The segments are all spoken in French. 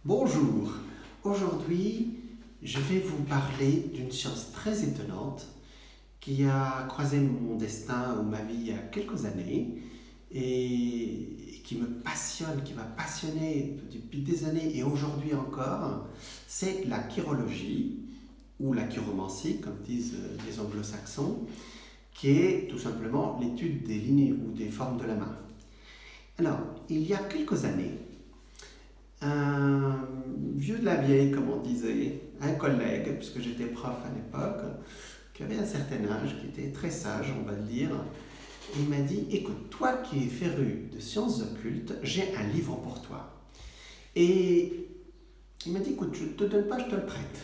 Bonjour, aujourd'hui je vais vous parler d'une science très étonnante qui a croisé mon destin ou ma vie il y a quelques années et qui me passionne, qui m'a passionné depuis des années et aujourd'hui encore, c'est la chirologie ou la chiromancie comme disent les anglo-saxons, qui est tout simplement l'étude des lignes ou des formes de la main. Alors, il y a quelques années, un vieux de la vieille, comme on disait, un collègue, puisque j'étais prof à l'époque, qui avait un certain âge, qui était très sage, on va le dire, il m'a dit, écoute, toi qui es féru de sciences occultes, j'ai un livre pour toi. Et il m'a dit, écoute, je ne te donne pas, je te le prête.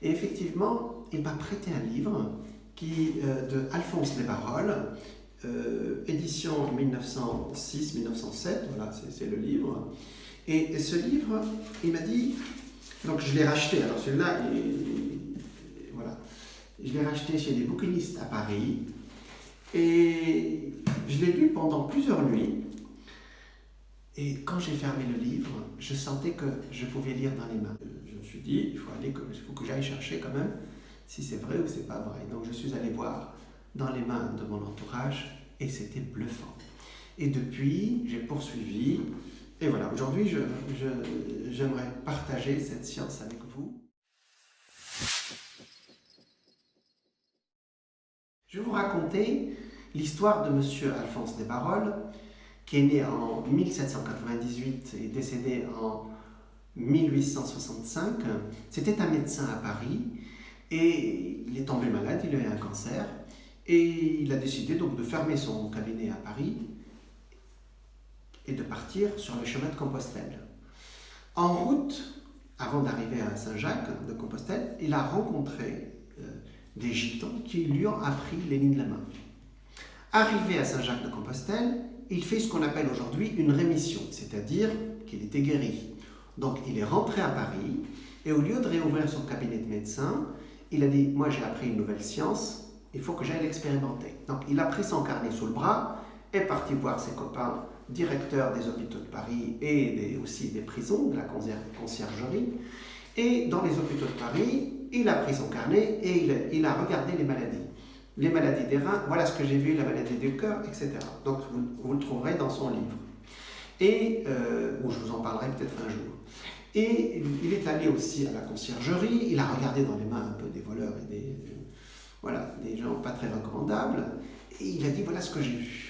Et effectivement, il m'a prêté un livre de Alphonse Desbarolles, édition 1906-1907, voilà, c'est le livre. Et ce livre, il m'a dit, donc je l'ai racheté, alors celui-là, voilà, je l'ai racheté chez les bouquinistes à Paris, et je l'ai lu pendant plusieurs nuits, et quand j'ai fermé le livre, je sentais que je pouvais lire dans les mains. Je me suis dit, il faut que j'aille chercher quand même si c'est vrai ou c'est pas vrai. Donc je suis allé voir dans les mains de mon entourage, et c'était bluffant. Et depuis, j'ai poursuivi. Et voilà, aujourd'hui, j'aimerais partager cette science avec vous. Je vais vous raconter l'histoire de Monsieur Alphonse Desbarolles, qui est né en 1798 et décédé en 1865. C'était un médecin à Paris et il est tombé malade, il a eu un cancer et il a décidé donc de fermer son cabinet à Paris et de partir sur le chemin de Compostelle. En route, avant d'arriver à Saint-Jacques de Compostelle, il a rencontré des gitans qui lui ont appris les lignes de la main. Arrivé à Saint-Jacques de Compostelle, il fait ce qu'on appelle aujourd'hui une rémission, c'est-à-dire qu'il était guéri. Donc il est rentré à Paris et au lieu de réouvrir son cabinet de médecin, il a dit « Moi j'ai appris une nouvelle science, il faut que j'aille l'expérimenter ». Donc il a pris son carnet sous le bras, est parti voir ses copains directeurs des hôpitaux de Paris et aussi des prisons, de la conciergerie. Et dans les hôpitaux de Paris, il a pris son carnet et il a regardé les maladies. Les maladies des reins, voilà ce que j'ai vu, la maladie du cœur, etc. Donc vous le trouverez dans son livre. Et où je vous en parlerai peut-être un jour. Et il est allé aussi à la conciergerie, il a regardé dans les mains un peu des voleurs et des gens pas très recommandables, et il a dit voilà ce que j'ai vu.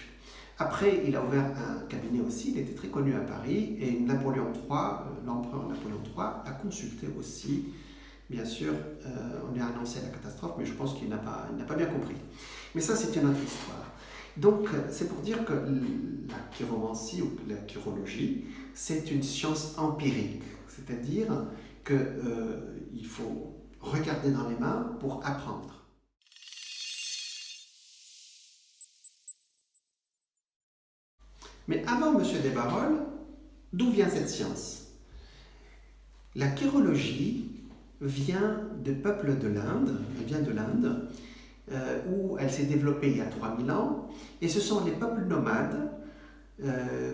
Après, il a ouvert un cabinet aussi, il était très connu à Paris, et Napoléon III, l'empereur Napoléon III, l'a consulté aussi. Bien sûr, on lui a annoncé la catastrophe, mais je pense qu'il n'a pas bien compris. Mais ça, c'est une autre histoire. Donc, c'est pour dire que la chiromancie ou la chirologie, c'est une science empirique, c'est-à-dire qu'il faut regarder dans les mains pour apprendre. Mais avant M. Desbarolles, d'où vient cette science? La chirologie vient des peuples de l'Inde, elle vient de l'Inde, où elle s'est développée il y a 3000 ans, et ce sont les peuples nomades,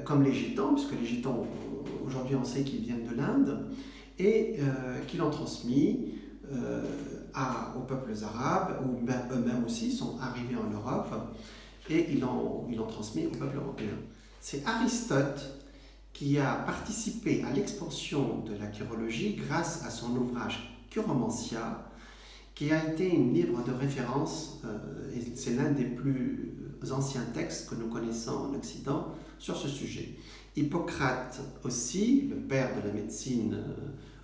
comme les gitans, puisque les gitans, aujourd'hui on sait qu'ils viennent de l'Inde, et qui l'ont transmis aux peuples arabes, ou eux-mêmes aussi sont arrivés en Europe, et ils l'ont transmis aux peuples européens. C'est Aristote qui a participé à l'expansion de la chirologie grâce à son ouvrage Chiromancia, qui a été un livre de référence, et c'est l'un des plus anciens textes que nous connaissons en Occident sur ce sujet. Hippocrate aussi, le père de la médecine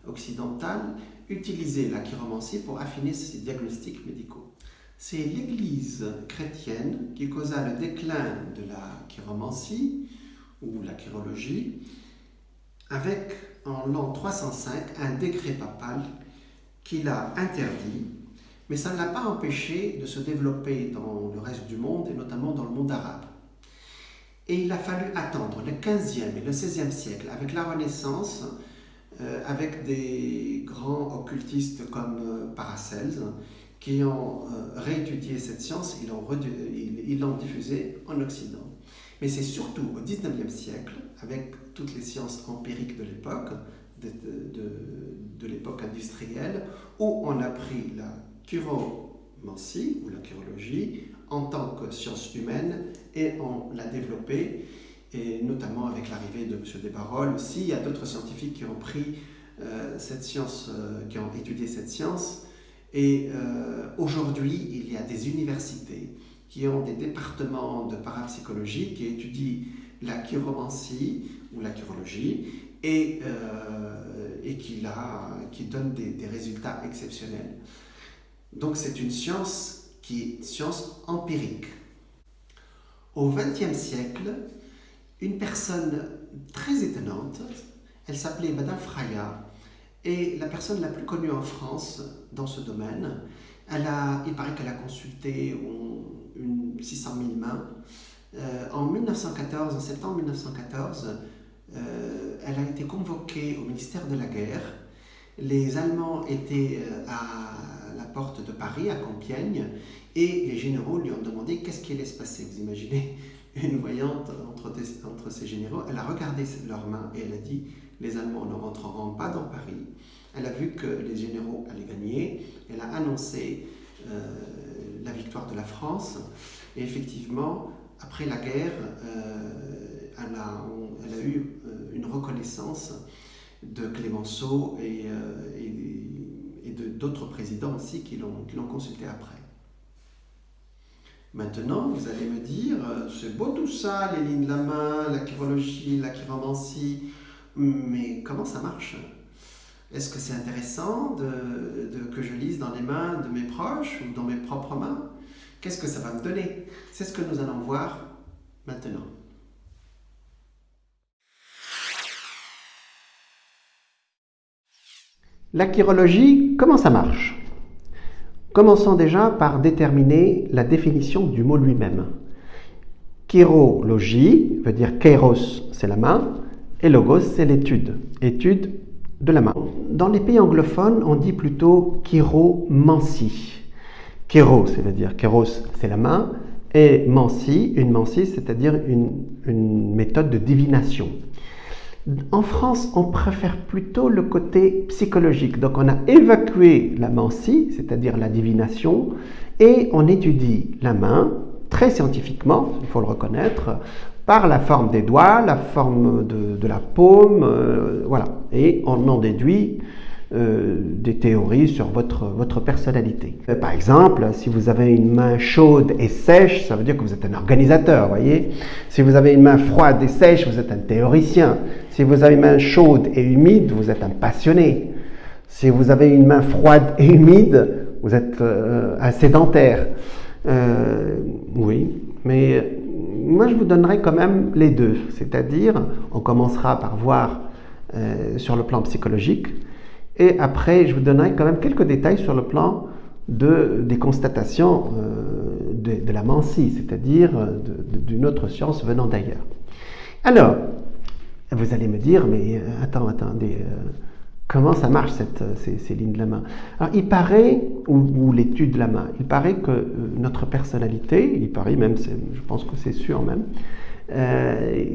occidentale, utilisait la chiromancie pour affiner ses diagnostics médicaux. C'est l'Église chrétienne qui causa le déclin de la chiromancie ou la chirologie avec, en l'an 305, un décret papal qui l'a interdit, mais ça ne l'a pas empêché de se développer dans le reste du monde et notamment dans le monde arabe. Et il a fallu attendre le 15e et le 16e siècle avec la Renaissance, avec des grands occultistes comme Paracelse, qui ont réétudié cette science, ils l'ont diffusée en Occident. Mais c'est surtout au XIXe siècle, avec toutes les sciences empiriques de l'époque, de l'époque industrielle, où on a pris la chiromancie ou la chirologie en tant que science humaine et on l'a développée, et notamment avec l'arrivée de M. Desbarolles aussi. Il y a d'autres scientifiques qui ont pris cette science, qui ont étudié cette science, et aujourd'hui il y a des universités qui ont des départements de parapsychologie qui étudient la chiromancie ou la chirologie et qui donnent des résultats exceptionnels. Donc c'est une science qui est science empirique. Au XXe siècle, une personne très étonnante, elle s'appelait Madame Fraya, et la personne la plus connue en France dans ce domaine, il paraît qu'elle a consulté 600 000 mains. En septembre 1914, elle a été convoquée au ministère de la Guerre. Les Allemands étaient à la porte de Paris, à Compiègne, et les généraux lui ont demandé qu'est-ce qui allait se passer. Vous imaginez une voyante entre ces généraux. Elle a regardé leurs mains et elle a dit « les Allemands ne rentreront pas dans Paris ». Elle a vu que les généraux allaient gagner. Elle a annoncé la victoire de la France. Et effectivement, après la guerre, elle a eu une reconnaissance de Clémenceau et d'autres présidents aussi qui l'ont consulté après. Maintenant, vous allez me dire, c'est beau tout ça, les lignes de la main, la chirologie, la chiromancie, mais comment ça marche ? Est-ce que c'est intéressant que je lise dans les mains de mes proches ou dans mes propres mains ? Qu'est-ce que ça va me donner ? C'est ce que nous allons voir maintenant. La chirologie, comment ça marche ? Commençons déjà par déterminer la définition du mot lui-même. Chirologie veut dire kairos, c'est la main, et logos, c'est l'étude, étude de la main. Dans les pays anglophones, on dit plutôt chiromancie. Kéros, c'est-à-dire kéros, c'est la main, et mancie, une mancie, c'est-à-dire une méthode de divination. En France, on préfère plutôt le côté psychologique. Donc, on a évacué la mancie, c'est-à-dire la divination, et on étudie la main, très scientifiquement, il faut le reconnaître, par la forme des doigts, la forme de la paume, voilà. Et on en déduit des théories sur votre personnalité. Par exemple, si vous avez une main chaude et sèche, ça veut dire que vous êtes un organisateur, voyez. Si vous avez une main froide et sèche, vous êtes un théoricien. Si vous avez une main chaude et humide, vous êtes un passionné. Si vous avez une main froide et humide, vous êtes un sédentaire. Oui, mais moi je vous donnerai quand même les deux. C'est-à-dire, on commencera par voir sur le plan psychologique, et après, je vous donnerai quand même quelques détails sur le plan des constatations de la mancie, c'est-à-dire d'une autre science venant d'ailleurs. Alors, vous allez me dire, mais attendez, comment ça marche ces lignes de la main ? Alors, il paraît, ou l'étude de la main, il paraît que notre personnalité, il paraît même, je pense que c'est sûr même,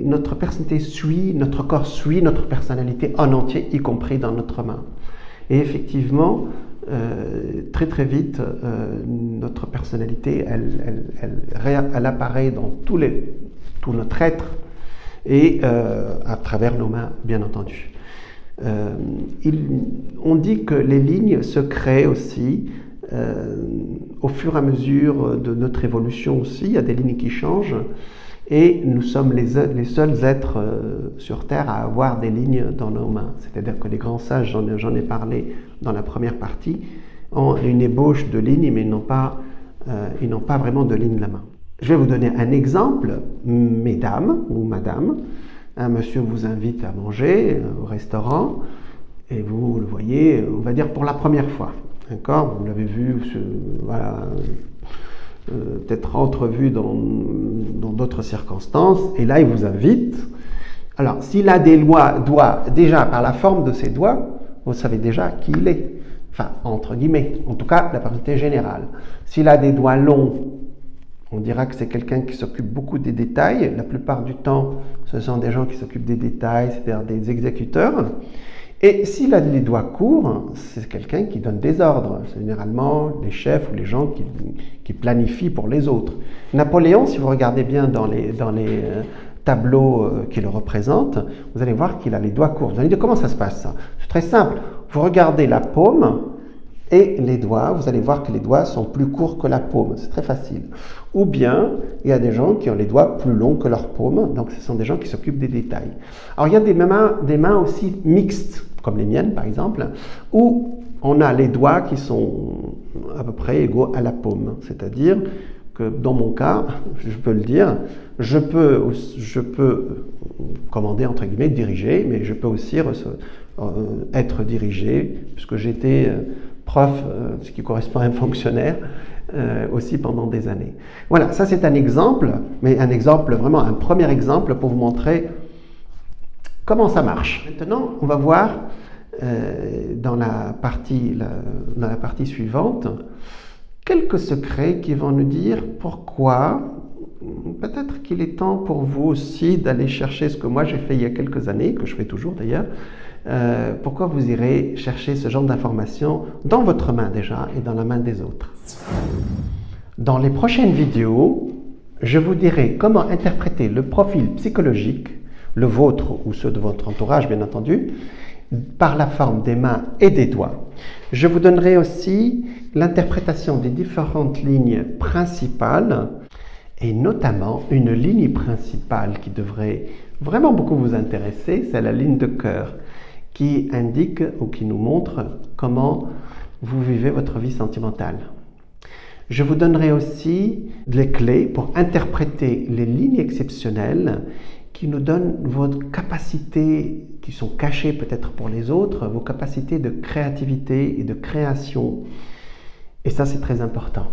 notre personnalité suit, notre corps suit notre personnalité en entier, y compris dans notre main. Et effectivement, très très vite, notre personnalité, elle apparaît dans tout notre être et à travers nos mains, bien entendu. On dit que les lignes se créent aussi au fur et à mesure de notre évolution aussi. Il y a des lignes qui changent. Et nous sommes les seuls êtres sur Terre à avoir des lignes dans nos mains. C'est-à-dire que les grands sages, j'en ai parlé dans la première partie, ont une ébauche de lignes, mais ils n'ont pas vraiment de lignes de la main. Je vais vous donner un exemple. Mesdames ou madame, un monsieur vous invite à manger au restaurant, et vous le voyez, on va dire pour la première fois. D'accord ? Vous l'avez vu, voilà, peut-être entrevu dans d'autres circonstances, et là il vous invite. Alors s'il a des doigts, déjà par la forme de ses doigts, vous savez déjà qui il est, enfin entre guillemets, en tout cas la personnalité générale. S'il a des doigts longs, on dira que c'est quelqu'un qui s'occupe beaucoup des détails. La plupart du temps, ce sont des gens qui s'occupent des détails, c'est-à-dire des exécuteurs. Et s'il a les doigts courts, c'est quelqu'un qui donne des ordres. C'est généralement les chefs ou les gens qui planifient pour les autres. Napoléon, si vous regardez bien dans les tableaux qui le représentent, vous allez voir qu'il a les doigts courts. Vous allez dire comment ça se passe ça? C'est très simple. Vous regardez la paume et les doigts, vous allez voir que les doigts sont plus courts que la paume. C'est très facile. Ou bien, il y a des gens qui ont les doigts plus longs que leur paume, donc ce sont des gens qui s'occupent des détails. Alors il y a des mains aussi mixtes, comme les miennes par exemple, où on a les doigts qui sont à peu près égaux à la paume. C'est-à-dire que dans mon cas, je peux le dire, je peux commander, entre guillemets, diriger, mais je peux aussi être dirigé, puisque j'étais prof, ce qui correspond à un fonctionnaire, aussi pendant des années. Voilà, ça c'est un exemple, mais un exemple, vraiment un premier exemple pour vous montrer comment ça marche. Maintenant, on va voir dans la partie suivante quelques secrets qui vont nous dire pourquoi, peut-être qu'il est temps pour vous aussi d'aller chercher ce que moi j'ai fait il y a quelques années, que je fais toujours d'ailleurs, pourquoi vous irez chercher ce genre d'informations dans votre main déjà et dans la main des autres. Dans les prochaines vidéos, je vous dirai comment interpréter le profil psychologique, le vôtre ou ceux de votre entourage bien entendu, par la forme des mains et des doigts. Je vous donnerai aussi l'interprétation des différentes lignes principales et notamment une ligne principale qui devrait vraiment beaucoup vous intéresser, c'est la ligne de cœur qui indique ou qui nous montre comment vous vivez votre vie sentimentale. Je vous donnerai aussi les clés pour interpréter les lignes exceptionnelles qui nous donnent vos capacités qui sont cachées peut-être pour les autres, vos capacités de créativité et de création. Et ça, c'est très important.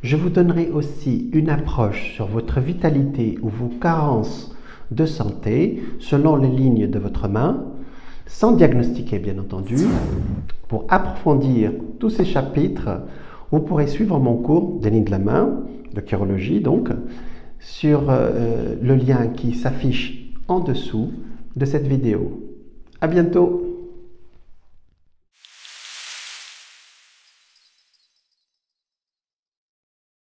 Je vous donnerai aussi une approche sur votre vitalité ou vos carences de santé selon les lignes de votre main, sans diagnostiquer bien entendu. Pour approfondir tous ces chapitres, vous pourrez suivre mon cours des lignes de la main, de chirologie donc, sur le lien qui s'affiche en dessous de cette vidéo. À bientôt!